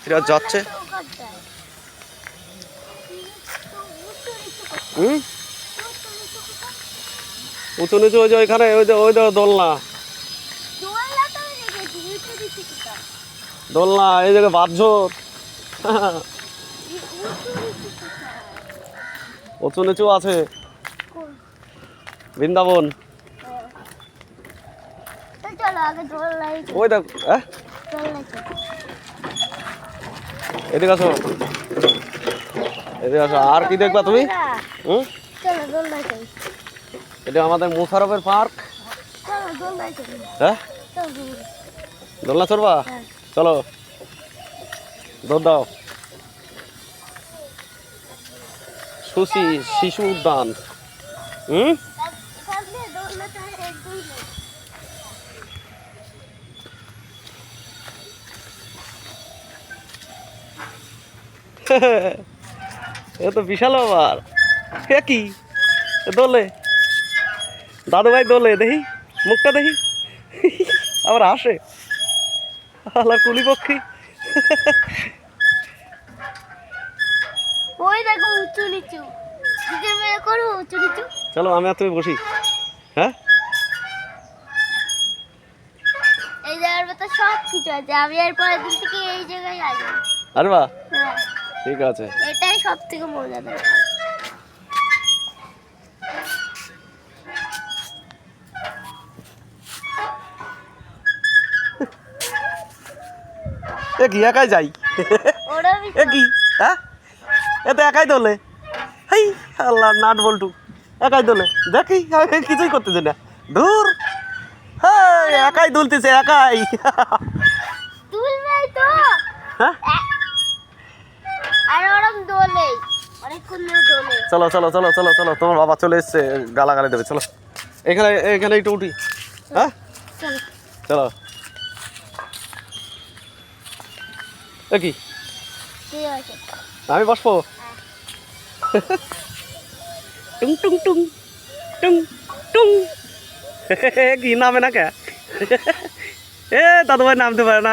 ফিরাজ যাচ্ছে। উঁচু নিচু ওই যে ওইখানে ওই দোলনা দোলনা এই জায়গায় বাঁধঝোর উঁচু নিচু আছে বৃন্দাবন। ওই দেখ এদিকে আসো এদিকে আসো। আর কি দেখবা তুমি? এটা আমাদের মুশারফের পার্ক। হ্যাঁ দোলনা চড়বা? চলো দৌড় দাও। সুশি শিশু উদ্যান। এ তো বিশাল আবার কি দোলে দাদু ভাই দোলে দেখি মুখটা দেখি আবার আসে আল্লাহ কুলি পক্ষী। ওই দেখো উঁচু নিচু করো উঁচু নিচু। চলো আমি আর তুমি বসি। হ্যাঁ এই জায়গার মতো সব কিছু আছে। আমি এর পরের দিন থেকে এই জায়গায় আসবো। আরে বাহ হ্যাঁ ঠিক আছে। এটাই সব থেকে মজাদার। এ কি একাই যাই? এ কি হ্যাঁ এ তো একাই দোলে। হেই আল্লাহ নাট বল্টু একাই দোলে দেখি কিছুই করতেছে না দূর। হ্যাঁ একাই দুলতেছে একাই। তুলবেই তো হ্যাঁ আর ওরকম দোলে অনেকক্ষণ ধরে দোলে। চলো চলো চলো চলো চলো তোমার বাবা চলে এসছে গালাগালি দেবে। চলো এখানে এখানে একটু উঠি। হ্যাঁ চলো চলো এ কি ঠিক আছে আমি বসবো। টুং টুং টুং টুং টুং কি নামে না কে এ দাদু ভাই নামতে পারে না।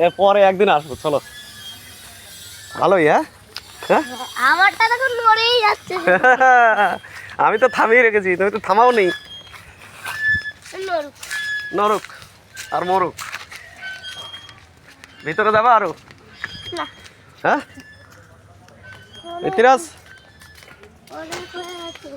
এই পরে একদিন আসবো চলো ভালোই। হ্যাঁ হ্যাঁ আমারটা তখন মরেই যাচ্ছে। আমি তো থামিয়ে রেখেছি তুমি তো থামাও নেই। নরুক নরক আর মরুক ভিতরে যাবা আরো? না হ্যাঁ তিরাজ অনেক হয়ে যাচ্ছে।